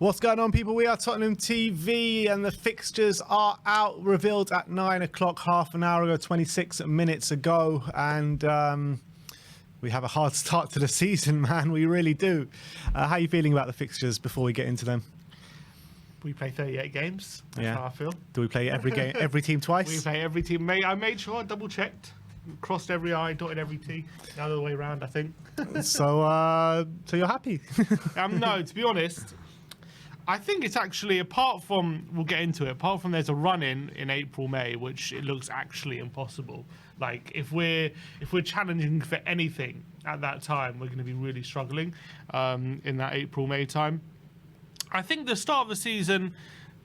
What's going on, people? We are Tottenham TV, and the fixtures are out, revealed at 9 o'clock, half an hour ago, 26 minutes ago. And we have a hard start to the season, man. We really do. How are you feeling about the fixtures before we get into them? We play 38 games. That's how I feel. Do we play every game, every team twice? We play every team. I made sure I double-checked. Crossed every I, dotted every T. The other way around, I think. So you're happy? No, to be honest, I think it's actually, apart from, we'll get into it, apart from there's a run-in April, May, which it looks actually impossible. Like, if we're challenging for anything at that time, we're going to be really struggling in that April, May time. I think the start of the season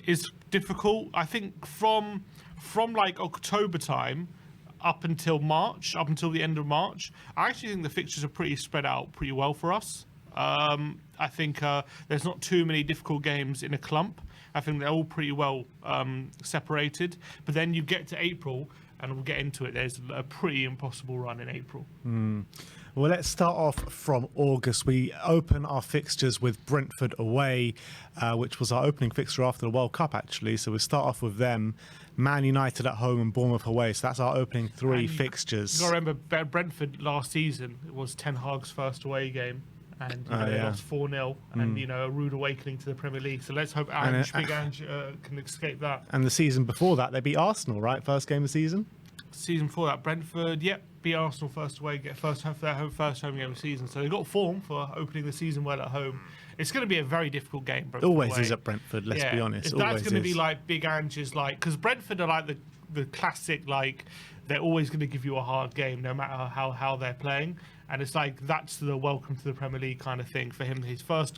is difficult. I think from like October time up until March, up until the end of March, I actually think the fixtures are pretty spread out pretty well for us. I think there's not too many difficult games in a clump. I think they're all pretty well separated. But then you get to April, and we'll get into it, there's a pretty impossible run in April. Well, let's start off from August. We open our fixtures with Brentford away, which was our opening fixture after the World Cup, actually. So we start off with them. Man United at home and Bournemouth away. So that's our opening three fixtures. You've got to remember, Brentford last season, it was Ten Hag's first away game. And they lost 4-0, and a rude awakening to the Premier League. So let's hope Big Ange can escape that. And the season before that, they beat Arsenal, right? First game of the season. Season before that, Brentford, beat Arsenal first away, get first home game of the season. So they've got form for opening the season well at home. It's going to be a very difficult game. Brentford always away. Is at Brentford. Let's be honest. If that's going to be like Big Ange's, like, because Brentford are like the classic, like, they're always going to give you a hard game no matter how they're playing. And it's like, that's the welcome to the Premier League kind of thing for him. His first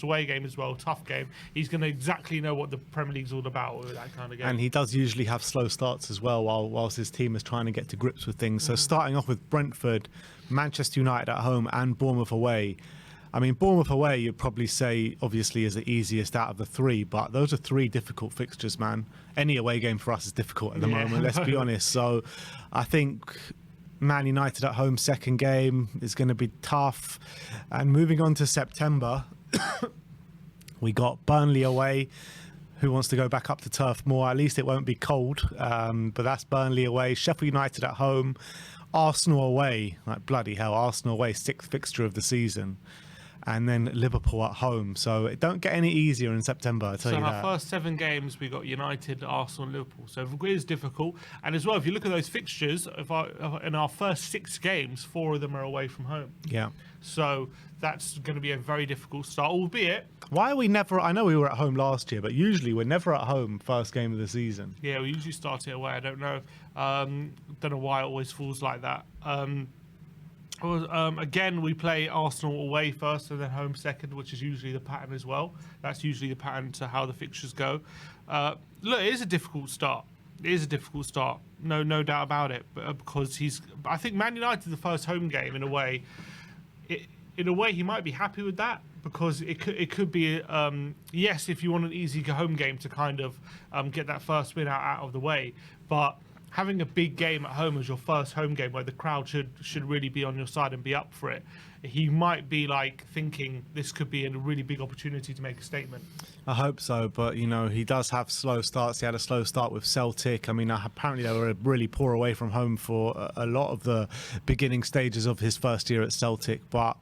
away game as well, tough game. He's going to exactly know what the Premier League's all about with that kind of game. And he does usually have slow starts as well whilst his team is trying to get to grips with things. So starting off with Brentford, Manchester United at home and Bournemouth away. I mean, Bournemouth away, you'd probably say, obviously, is the easiest out of the three, but those are three difficult fixtures, man. Any away game for us is difficult at the moment, let's be honest. So I think Man United at home, second game, is going to be tough. And moving on to September, we got Burnley away. Who wants to go back up to Turf Moor? At least it won't be cold, but that's Burnley away. Sheffield United at home, Arsenal away. Like, bloody hell, Arsenal away, sixth fixture of the season. And then Liverpool at home. So it don't get any easier in September, I tell you that. So in our first 7 games, we got United, Arsenal, and Liverpool. So it is difficult. And as well, if you look at those fixtures, in our first 6 games, 4 of them are away from home. Yeah. So that's going to be a very difficult start, albeit... Why are we never... I know we were at home last year, but usually we're never at home first game of the season. Yeah, we usually start it away. I don't know. Don't know why it always falls like that. Again, we play Arsenal away first and then home second, which is usually the pattern as well. That's usually the pattern to how the fixtures go. Look, it is a difficult start. It is a difficult start. No doubt about it. Because I think Man United, the first home game, in a way, he might be happy with that, because it could be yes, if you want an easy home game to kind of get that first win out of the way, but having a big game at home as your first home game where the crowd should really be on your side and be up for it, he might be like thinking this could be a really big opportunity to make a statement. I hope so, but he does have slow starts. He had a slow start with Celtic. I mean, apparently they were really poor away from home for a lot of the beginning stages of his first year at Celtic, but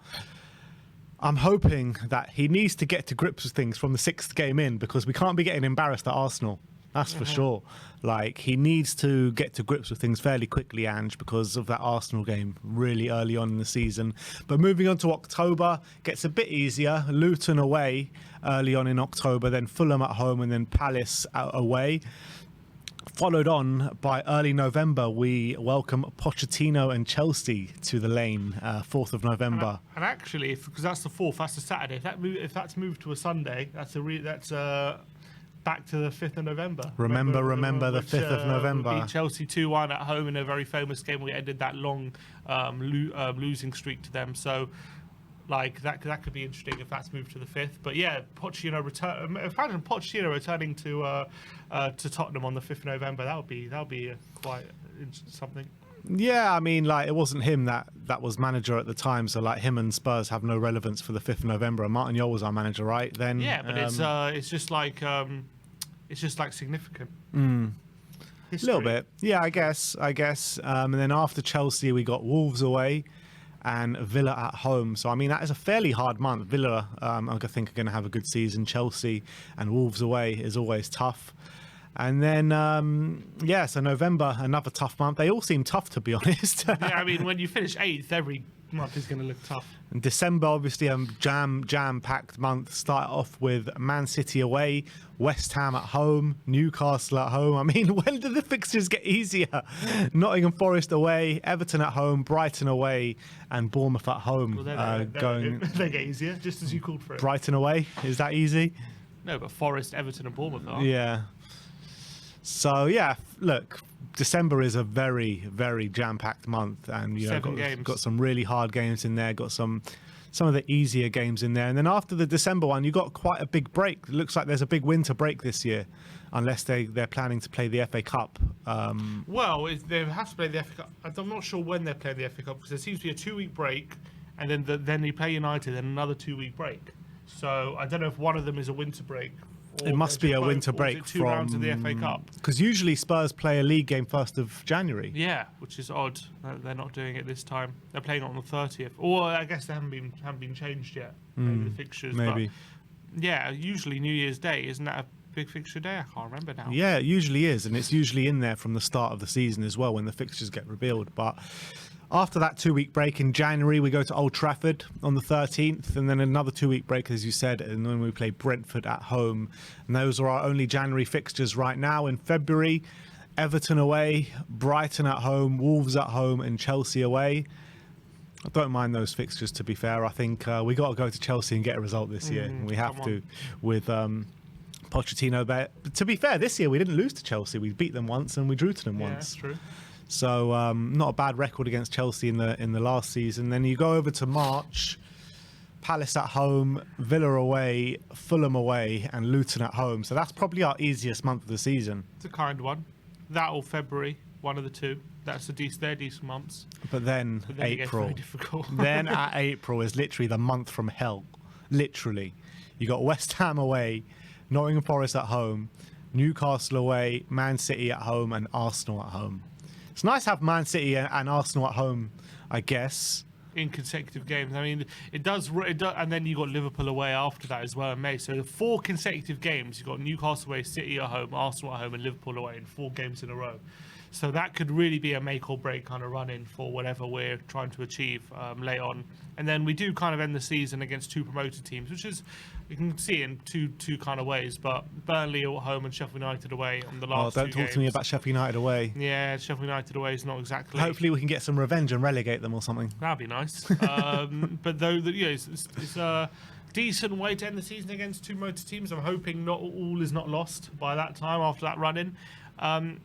I'm hoping that he needs to get to grips with things from the 6th game in, because we can't be getting embarrassed at Arsenal. That's for sure. Like, he needs to get to grips with things fairly quickly, Ange, because of that Arsenal game really early on in the season. But moving on to October, gets a bit easier. Luton away early on in October, then Fulham at home, and then Palace away. Followed on by early November, we welcome Pochettino and Chelsea to the lane, 4th of November. And actually, because that's the 4th, that's the Saturday. If that's moved to a Sunday, that's back to the 5th of November. Remember the 5th of November. Beat Chelsea 2-1 at home in a very famous game. We ended that long losing streak to them. So, like, that could be interesting if that's moved to the 5th. But yeah, Pochettino imagine Pochettino returning to Tottenham on the 5th of November. That would be quite something. Yeah, I mean, like, it wasn't him that was manager at the time, so like him and Spurs have no relevance for the 5th of November. And Martin Jol was our manager, right? Then Yeah, but it's just like significant. a History. little bit. Yeah, I guess. And then after Chelsea, we got Wolves away and Villa at home. So I mean, that is a fairly hard month. Villa, I think, are going to have a good season. Chelsea and Wolves away is always tough. And then, so November, another tough month. They all seem tough, to be honest. Yeah, I mean, when you finish 8th, every month is going to look tough. And December, obviously, a jam-packed month. Start off with Man City away, West Ham at home, Newcastle at home. I mean, when did the fixtures get easier? Nottingham Forest away, Everton at home, Brighton away, and Bournemouth at home. Well, they get easier, just as you called for it. Brighton away, is that easy? No, but Forest, Everton, and Bournemouth are. Yeah. So, yeah, look, December is a very, very jam-packed month, and got some really hard games in there, got some of the easier games in there. And then after the December one, you got quite a big break. It looks like there's a big winter break this year, unless they're planning to play the FA Cup. Well, they have to play the FA Cup. I'm not sure when they're playing the FA Cup, because there seems to be a 2-week break, and then you play United, then another 2-week break. So I don't know if one of them is a winter break. It must be a winter break from 2 rounds of the FA Cup. Because usually Spurs play a league game 1st of January. Yeah, which is odd. They're not doing it this time. They're playing it on the 30th. Or I guess they haven't been changed yet. Maybe the fixtures. Maybe. But yeah, usually New Year's Day, isn't that a big fixture day? I can't remember now. Yeah, it usually is, and it's usually in there from the start of the season as well when the fixtures get revealed. But after that 2-week break in January, we go to Old Trafford on the 13th, and then another 2-week break, as you said, and then we play Brentford at home. And those are our only January fixtures right now. In February, Everton away, Brighton at home, Wolves at home, and Chelsea away. I don't mind those fixtures, to be fair. I think we got to go to Chelsea and get a result this year. We have to, with Pochettino there. To be fair, this year we didn't lose to Chelsea. We beat them once and we drew to them once. That's true. So not a bad record against Chelsea in the last season. Then you go over to March, Palace at home, Villa away, Fulham away, and Luton at home. So that's probably our easiest month of the season. It's a kind one. That or February, one of the two. They're decent months. But then April. It gets very difficult. Then at April is literally the month from hell. Literally. You got West Ham away, Nottingham Forest at home, Newcastle away, Man City at home, and Arsenal at home. It's nice to have Man City and Arsenal at home, I guess. In consecutive games. I mean, it does, and then you got Liverpool away after that as well in May. So the 4 consecutive games, you've got Newcastle away, City at home, Arsenal at home, and Liverpool away in 4 games in a row. So that could really be a make or break kind of run in for whatever we're trying to achieve late on. And then we do kind of end the season against 2 promoted teams, which is, you can see in two kind of ways. But Burnley at home and Sheffield United away on the last 2 games. Don't talk to me about Sheffield United away. Yeah, Sheffield United away is not exactly. Hopefully we can get some revenge and relegate them or something. That'd be nice. But though, it's a decent way to end the season against 2 promoted teams. I'm hoping not all is not lost by that time after that run in.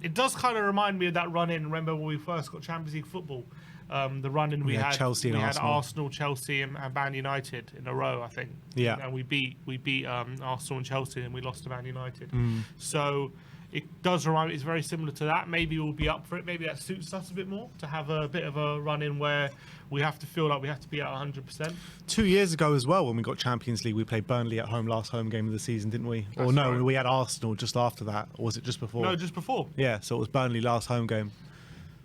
It does kind of remind me of that run in. Remember when we first got Champions League football? The run in we had Chelsea and Arsenal. Had Arsenal, Chelsea, and Man United in a row, I think. Yeah. And we beat Arsenal and Chelsea, and we lost to Man United. So it does remind me. It's very similar to that. Maybe we'll be up for it. Maybe that suits us a bit more to have a bit of a run in where we have to feel like we have to be at 100%. 2 years ago as well, when we got Champions League, we played Burnley at home, last home game of the season, didn't we? That's right. We had Arsenal just after that. Or was it just before? No, just before. Yeah, so it was Burnley last home game.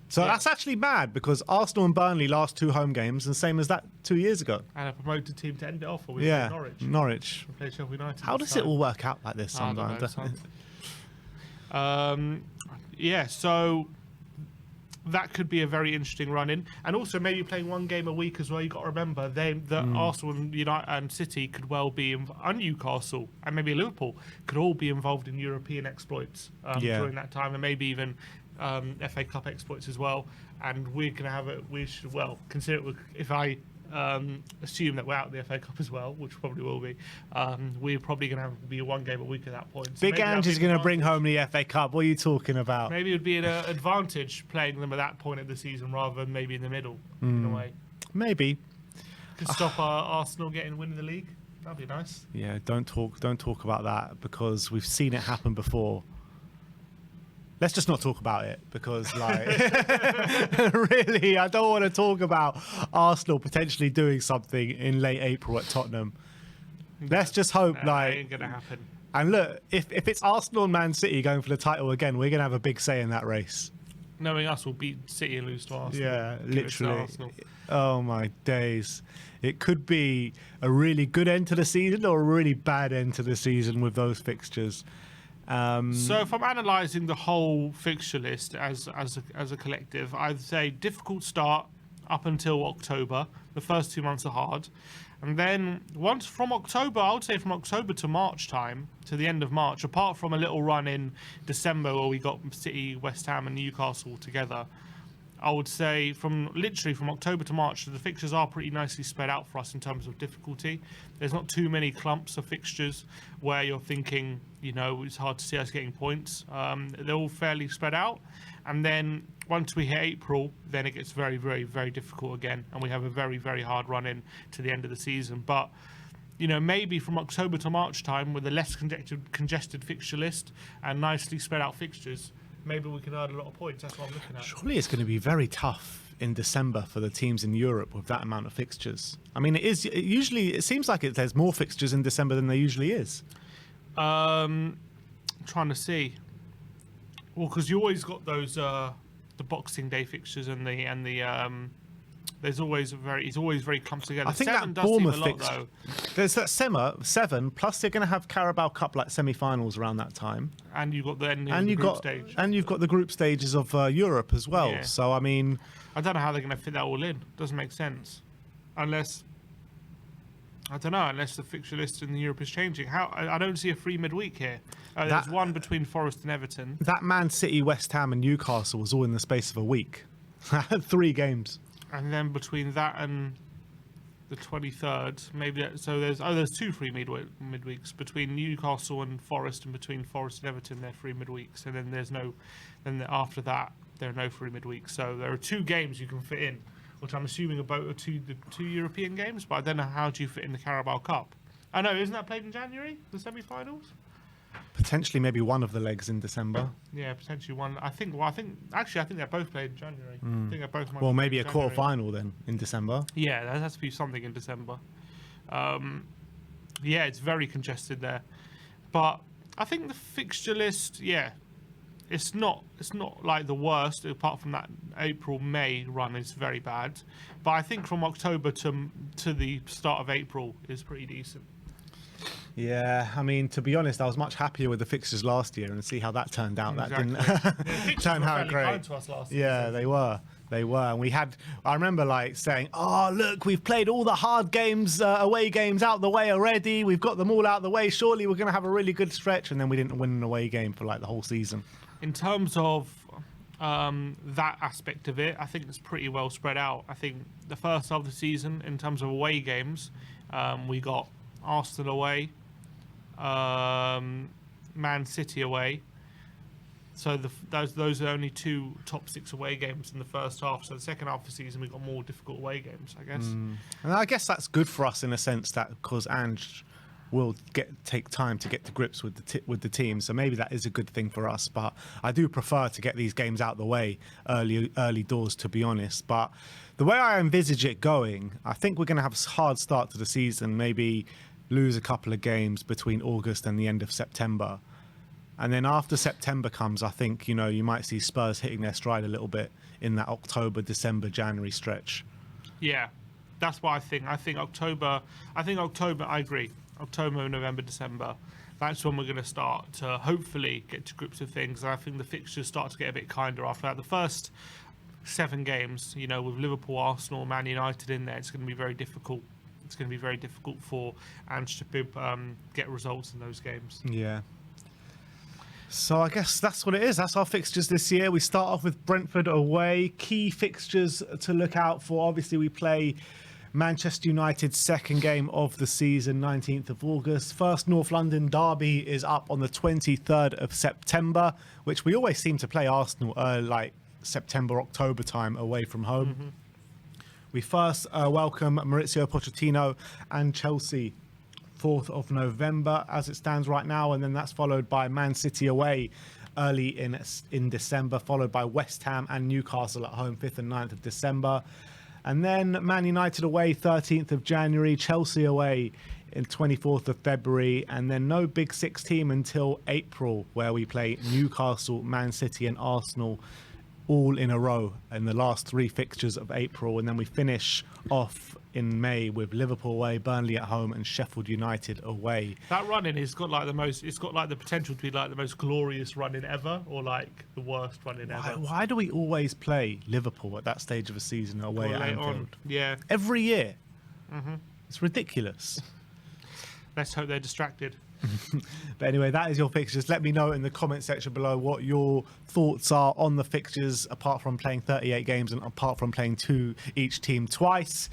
So that's actually mad, because Arsenal and Burnley last 2 home games, and same as that 2 years ago. And a promoted team to end it off, or we played Norwich. We played Sheffield United. How does it all work out like this sometimes? So that could be a very interesting run-in. And also maybe playing 1 game a week as well. You've got to remember, Arsenal and United and City could well be, and Newcastle, and maybe Liverpool, could all be involved in European exploits during that time, and maybe even FA Cup exploits as well. And we're going to have consider it, if I assume that we're out of the FA Cup as well, which probably will be, we're probably going to be 1 game a week at that point. So Big Angie's going to bring home the FA Cup. What are you talking about? Maybe it would be an advantage playing them at that point of the season rather than maybe in the middle, in a way. Maybe. Could stop Arsenal winning the league. That'd be nice. Yeah, don't talk about that, because we've seen it happen before. let's just not talk about it because, like, really, I don't want to talk about Arsenal potentially doing something in late April at Tottenham. Let's just hope, That ain't gonna happen. And look, if it's Arsenal and Man City going for the title again, we're gonna have a big say in that race. Knowing us, we'll beat City and lose to Arsenal. Yeah, Give it to literally. Arsenal. Oh my days. It could be a really good end to the season or a really bad end to the season with those fixtures. So if I'm analysing the whole fixture list as a collective, I'd say difficult start up until October. The first 2 months are hard. And then once from October, I would say from October to March time, to the end of March, apart from a little run in December where we got City, West Ham and Newcastle together, I would say from October to March, the fixtures are pretty nicely spread out for us in terms of difficulty. There's not too many clumps of fixtures where you're thinking, it's hard to see us getting points. They're all fairly spread out. And then once we hit April, then it gets very, very, very difficult again. And we have a very, very hard run in to the end of the season. But, maybe from October to March time with a less congested fixture list and nicely spread out fixtures, maybe we can earn a lot of points. That's what I'm looking at. Surely it's going to be very tough in December for the teams in Europe with that amount of fixtures. I mean, it seems like there's more fixtures in December than there usually is. Trying to see. Well, because you always got those the Boxing Day fixtures and the there's always it's always very clumped together. I think Seven that does seem a Bournemouth lot, fixture. though. There's that seven. Plus, they're going to have Carabao Cup like semi-finals around that time, And you've got the ending of and the you've group got stage. and you've got the group stages of Europe as well. Yeah. So I mean, I don't know how they're going to fit that all in. Doesn't make sense, unless the fixture list in Europe is changing. I don't see a free midweek here. There's one between Forest and Everton. that Man City, West Ham, and Newcastle was all in the space of a week. 3 games. And then between that and the 23rd, there's 2 free midweeks between Newcastle and Forest, and between Forest and Everton they're free midweeks, and then after that there are no free midweeks. So there are 2 games you can fit in, which I'm assuming are the 2 European games, but I don't know how do you fit in the Carabao Cup. I know, isn't that played in January, the semi-finals? Potentially, maybe one of the legs in December. Yeah, potentially one. I think they're both played in January. I think they're both. Well, maybe a January. quarter-final then in December. Yeah, there has to be something in December. Yeah, it's very congested there, but I think the fixture list, it's not like the worst. Apart from that April-May run is very bad, but I think from October to the start of April is pretty decent. Yeah, I mean, to be honest, I was much happier with the fixtures last year and see how that turned out. Exactly. That didn't Fixtures turn were out fairly great. kind to us last Yeah, season. they were. And I remember saying, oh, look, we've played all the hard games, away games out the way already. We've got them all out the way. Surely we're going to have a really good stretch. And then we didn't win an away game for the whole season. In terms of that aspect of it, I think it's pretty well spread out. I think the first half of the season, in terms of away games, we got Arsenal away, Man City away. So those are only 2 top 6 away games in the first half. So the second half of the season, we got more difficult away games, I guess. And I guess that's good for us in a sense that because Ange will take time to get to grips with the team. So maybe that is a good thing for us. But I do prefer to get these games out the way early doors, to be honest. But the way I envisage it going, I think we're going to have a hard start to the season. Maybe lose a couple of games between August and the end of September. And then after September comes, I think, you might see Spurs hitting their stride a little bit in that October, December, January stretch. Yeah, that's what I think. I think October, I agree. October, November, December. That's when we're going to start to hopefully get to grips with things. And I think the fixtures start to get a bit kinder after that. The first 7 games, with Liverpool, Arsenal, Man United in there, it's going to be very difficult. It's going to be very difficult for Ange to get results in those games. Yeah. So I guess that's what it is. That's our fixtures this year. We start off with Brentford away. Key fixtures to look out for. Obviously, we play Manchester United's second game of the season, 19th of August. First North London derby is up on the 23rd of September, which we always seem to play Arsenal September, October time away from home. Mm-hmm. We first welcome Mauricio Pochettino and Chelsea 4th of November as it stands right now, and then that's followed by Man City away early in December, followed by West Ham and Newcastle at home 5th and 9th of December. And then Man United away 13th of January, Chelsea away in 24th of February, and then no Big Six team until April, where we play Newcastle, Man City and Arsenal all in a row in the last 3 fixtures of April. And then we finish off in May with Liverpool away, Burnley at home and Sheffield United away. That run-in has got like it's got like the potential to be like the most glorious run-in ever, or like the worst run-in ever. Why do we always play Liverpool at that stage of a season away at Anfield? Yeah. Every year. It's ridiculous. Let's hope they're distracted. But anyway, that is your fixtures. Let me know in the comment section below what your thoughts are on the fixtures, apart from playing 38 games and apart from playing each team twice.